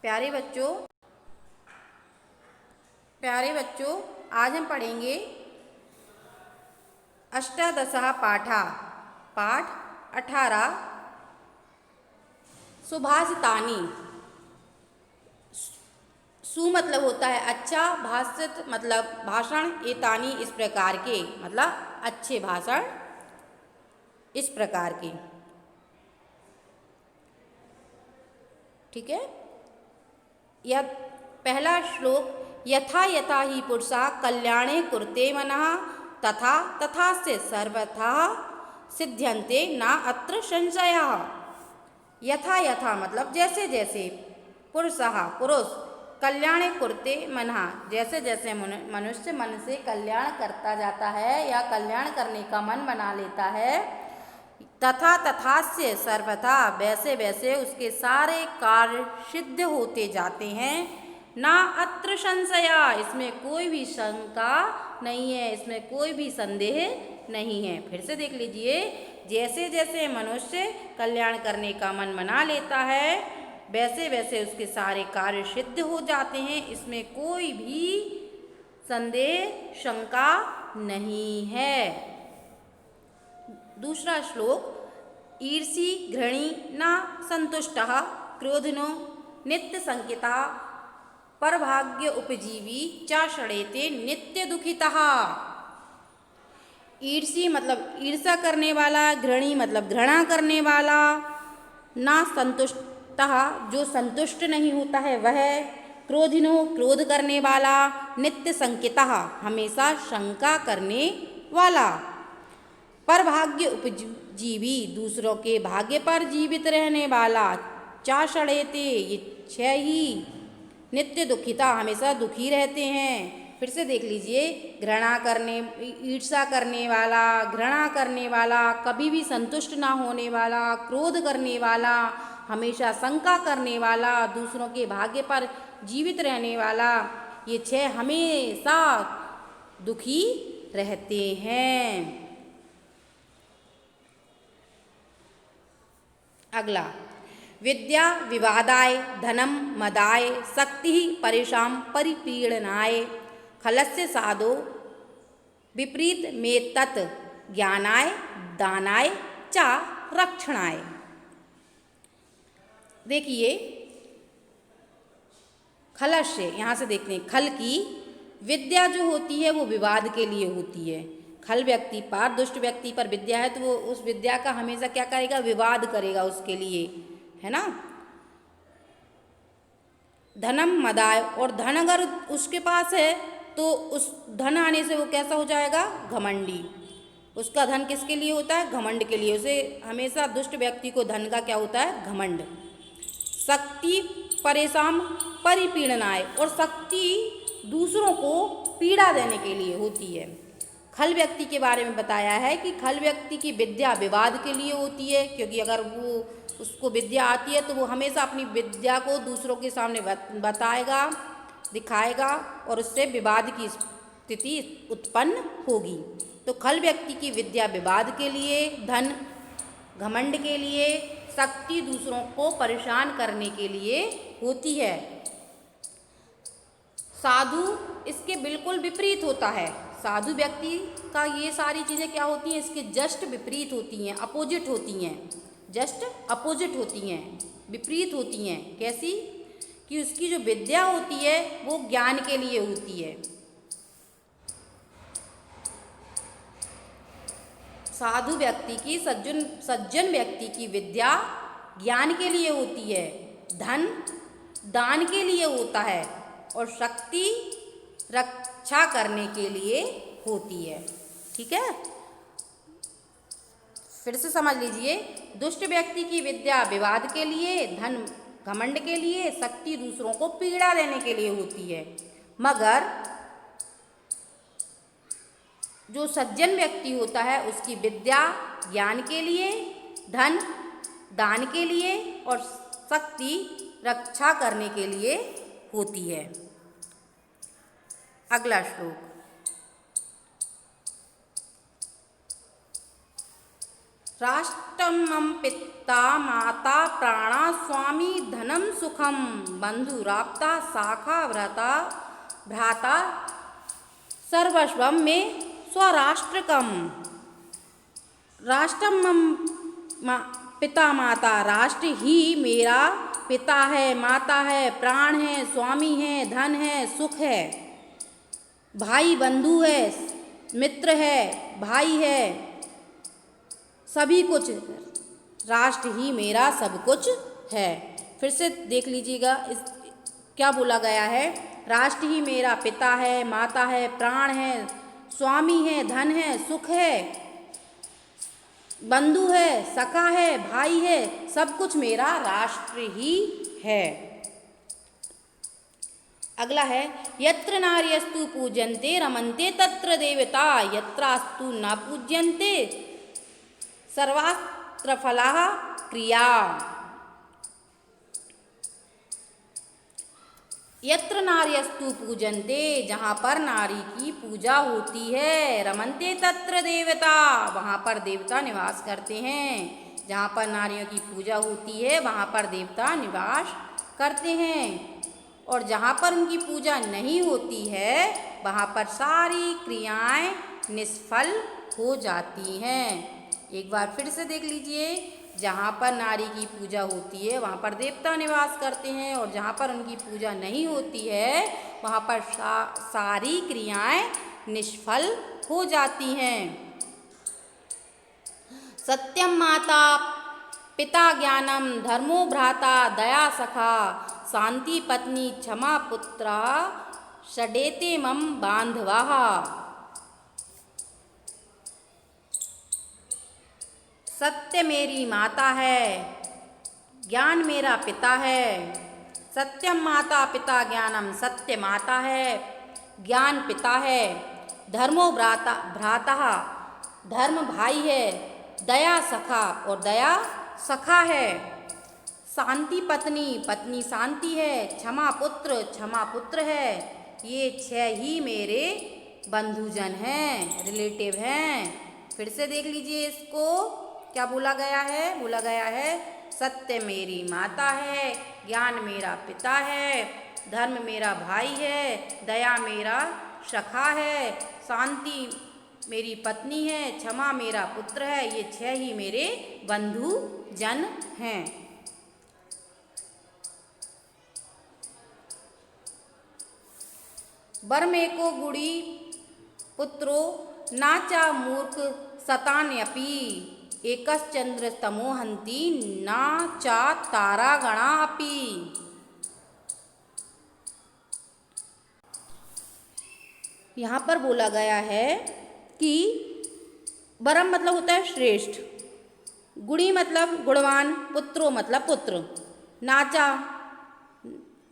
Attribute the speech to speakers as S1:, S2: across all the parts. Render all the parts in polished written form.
S1: प्यारे बच्चों आज हम पढ़ेंगे अष्टादशः पाठा पाठ 18 सुभाषितानि। सु मतलब होता है अच्छा, भाषित मतलब भाषण, एतानि इस प्रकार के मतलब अच्छे भाषण इस प्रकार के। ठीक है। यह पहला श्लोक, यथा यथा ही पुरुषा कल्याणे कुरुते मनः तथा तथा से सर्वथा सिद्ध्यन्ते न अत्र संशयः। यथा यथा मतलब जैसे जैसे, पुरुष कल्याणे कुरुते मनः जैसे जैसे मनुष्य मन से कल्याण करता जाता है या कल्याण करने का मन बना लेता है, तथा तथा से सर्वथा वैसे वैसे उसके सारे कार्य सिद्ध होते जाते हैं। ना अत्र संशया इसमें कोई भी शंका नहीं है, इसमें कोई भी संदेह नहीं है। फिर से देख लीजिए, जैसे जैसे मनुष्य कल्याण करने का मन बना लेता है वैसे वैसे उसके सारे कार्य सिद्ध हो जाते हैं, इसमें कोई भी संदेह शंका नहीं है। दूसरा श्लोक, ईर्षि घृणी न संतुष्टः क्रोधनो नित्य संकिता परभाग्य उपजीवी च षडेते नित्य दुखितः। ईर्षि मतलब ईर्षा करने वाला, घृणी मतलब घृणा करने वाला, ना संतुष्टः जो संतुष्ट नहीं होता है वह, क्रोधिनो क्रोध करने वाला, नित्य संकितः हमेशा शंका करने वाला, पर भाग्य उपजीवी दूसरों के भाग्य पर जीवित रहने वाला, चा षडेते ये छह ही, नित्य दुखिता हमेशा दुखी रहते हैं। फिर से देख लीजिए, घृणा करने, ईर्ष्या करने वाला, घृणा करने वाला, कभी भी संतुष्ट ना होने वाला, क्रोध करने वाला, हमेशा शंका करने वाला, दूसरों के भाग्य पर जीवित रहने वाला, ये छह हमेशा दुखी रहते हैं। अगला, विद्या विवादाय धनम मदाय शक्ति परेशान परिपीड़नाय खलस्य साधो विपरीत में तत् ज्ञानाय दानाय च रक्षणाय। देखिए, खलस्य यहाँ से देखते हैं, खल की विद्या जो होती है वो विवाद के लिए होती है। खल व्यक्ति पर, दुष्ट व्यक्ति पर विद्या है तो वो उस विद्या का हमेशा क्या करेगा, विवाद करेगा उसके लिए, है ना। धनम मदाय, और धन अगर उसके पास है तो उस धन आने से वो कैसा हो जाएगा, घमंडी। उसका धन किसके लिए होता है, घमंड के लिए। उसे हमेशा दुष्ट व्यक्ति को धन का क्या होता है, घमंड। शक्ति परेशान परिपीड़नाय, और शक्ति दूसरों को पीड़ा देने के लिए होती है। खल व्यक्ति के बारे में बताया है कि खल व्यक्ति की विद्या विवाद के लिए होती है, क्योंकि अगर वो उसको विद्या आती है तो वो हमेशा अपनी विद्या को दूसरों के सामने बताएगा, दिखाएगा और उससे विवाद की स्थिति उत्पन्न होगी। तो खल व्यक्ति की विद्या विवाद के लिए, धन घमंड के लिए, शक्ति दूसरों को परेशान करने के लिए होती है। साधु इसके बिल्कुल विपरीत होता है। साधु व्यक्ति का ये सारी चीज़ें क्या होती हैं, इसके जस्ट विपरीत होती हैं, अपोजिट होती हैं, जस्ट अपोजिट होती हैं, विपरीत होती हैं। कैसी कि उसकी जो विद्या होती है वो ज्ञान के लिए होती है। साधु व्यक्ति की, सज्जन व्यक्ति की विद्या ज्ञान के लिए होती है, धन दान के लिए होता है और शक्ति रक्षा करने के लिए होती है। ठीक है, फिर से समझ लीजिए, दुष्ट व्यक्ति की विद्या विवाद के लिए, धन घमंड के लिए, शक्ति दूसरों को पीड़ा देने के लिए होती है। मगर जो सज्जन व्यक्ति होता है उसकी विद्या ज्ञान के लिए, धन दान के लिए और शक्ति रक्षा करने के लिए होती है। अगला श्लोक, राष्ट्रं मम पिता माता प्राणा स्वामी धनम सुखम बंधुराप्ता शाखा भ्राता सर्वस्वम में स्वराष्ट्रकम। राष्ट्रम मम पिता माता, राष्ट्र ही मेरा पिता है, माता है, प्राण है, स्वामी है, धन है, सुख है, भाई बंधु है, मित्र है, भाई है, सभी कुछ राष्ट्र ही मेरा सब कुछ है। फिर से देख लीजिएगा इस क्या बोला गया है। राष्ट्र ही मेरा पिता है, माता है, प्राण है, स्वामी है, धन है, सुख है, बंधु है, सखा है, भाई है, सब कुछ मेरा राष्ट्र ही है। अगला है यत्र नार्यस्तु पूज्यन्ते रमन्ते तत्र देवता यत्रास्तु न पूज्यन्ते सर्वास्त्र फलाः क्रिया। यत्र नार्यस्तु पूजन्ते, जहाँ पर नारी की पूजा होती है, रमन्ते तत्र देवता, वहाँ पर देवता निवास करते हैं। जहाँ पर नारियों की पूजा होती है वहाँ पर देवता निवास करते हैं, और जहाँ पर उनकी पूजा नहीं होती है वहाँ पर सारी क्रियाएं निष्फल हो जाती हैं। एक बार फिर से देख लीजिए, जहाँ पर नारी की पूजा होती है वहाँ पर देवता निवास करते हैं, और जहाँ पर उनकी पूजा नहीं होती है वहाँ पर सारी क्रियाएं निष्फल हो जाती हैं। सत्यम माता पिता ज्ञानम धर्मो भ्राता दया सखा शांति पत्नी क्षमा पुत्रा षडेते मम बांधवाः। सत्य मेरी माता है, ज्ञान मेरा पिता है। सत्यम माता पिता ज्ञानम, सत्य माता है, ज्ञान पिता है। धर्मो भ्राता, धर्म भाई है। दया सखा, और दया सखा है। शांति पत्नी, पत्नी शांति है। क्षमा पुत्र, क्षमा पुत्र है। ये 6 ही मेरे बंधुजन हैं, रिलेटिव हैं। फिर से देख लीजिए इसको क्या बोला गया है। बोला गया है सत्य मेरी माता है, ज्ञान मेरा पिता है, धर्म मेरा भाई है, दया मेरा सखा है, शांति मेरी पत्नी है, क्षमा मेरा पुत्र है। ये 6 ही मेरे बंधु जन हैं। बरमेको गुड़ी पुत्रो नाचा मूर्ख सतान्यपि एकश्चंद्र तमोहंती ना चा तारागणा अपि। यहाँ पर बोला गया है कि बरम मतलब होता है श्रेष्ठ, गुणी मतलब गुणवान, पुत्रो मतलब पुत्र, नाचा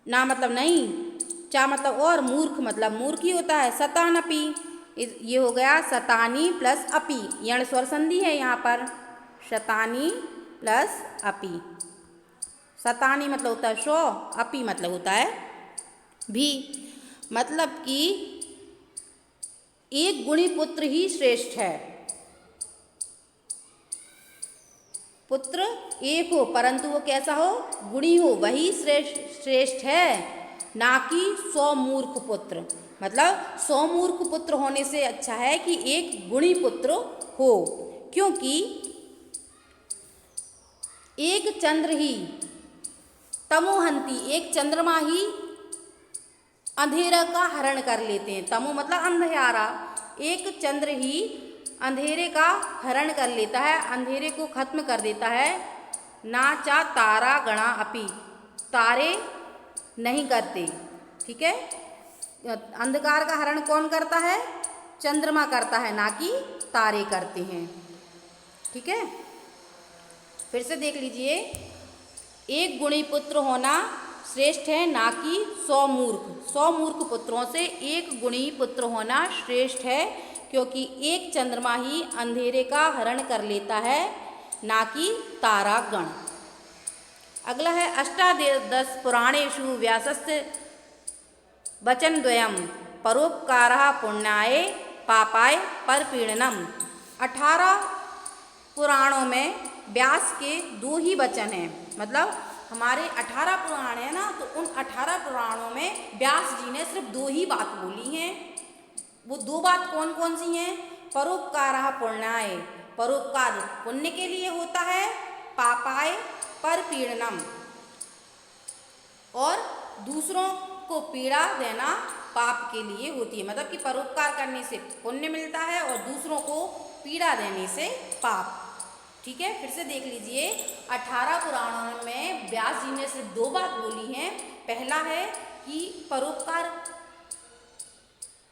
S1: ना मतलब नहीं, चा मतलब और, मूर्ख मतलब मूर्ख ही होता है, सतानपि ये हो गया सतानी प्लस अपि, यण स्वर संधि है यहाँ पर, शतानी प्लस अपि। सतानी मतलब होता है 100, अपि मतलब होता है भी, मतलब कि एक गुणी पुत्र ही श्रेष्ठ है। पुत्र एक हो परंतु वो कैसा हो, गुणी हो, वही श्रेष्ठ है, ना कि 100 मूर्ख पुत्र। मतलब 100 मूर्ख पुत्र होने से अच्छा है कि एक गुणी पुत्र हो, क्योंकि एक चंद्र ही तमोहंती, एक चंद्रमा ही अंधेरा का हरण कर लेते हैं। तमो मतलब अंधेरा, एक चंद्र ही अंधेरे का हरण कर लेता है, अंधेरे को खत्म कर देता है। ना चा तारा गणा अपि, तारे नहीं करते। ठीक है, अंधकार का हरण कौन करता है, चंद्रमा करता है, ना कि तारे करते हैं। ठीक है, फिर से देख लीजिए, एक गुणी पुत्र होना श्रेष्ठ है, ना कि 100 मूर्ख। 100 मूर्ख पुत्रों से एक गुणी पुत्र होना श्रेष्ठ है, क्योंकि एक चंद्रमा ही अंधेरे का हरण कर लेता है, ना कि तारागण। अगला है अष्टादश पुराणेषु व्यासस्य वचनद्वयम् परोपकारः पुण्याय पापाय परपीडनम्। 18 पुराणों में व्यास के 2 ही वचन हैं। मतलब हमारे 18 पुराण हैं ना, तो उन 18 पुराणों में व्यास जी ने सिर्फ 2 ही बात बोली हैं। वो 2 बात कौन कौन सी हैं? परोपकारः पुण्याय, परोपकार पुण्य के लिए होता है, पापाय परपीड़नम, और दूसरों को पीड़ा देना पाप के लिए होती है। मतलब कि परोपकार करने से पुण्य मिलता है और दूसरों को पीड़ा देने से पाप। ठीक है, फिर से देख लीजिए, 18 पुराणों में व्यास जी ने सिर्फ 2 बात बोली हैं। पहला है कि परोपकार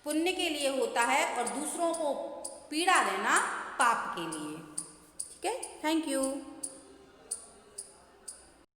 S1: पुण्य के लिए होता है और दूसरों को पीड़ा देना पाप के लिए। ठीक है, थैंक यू।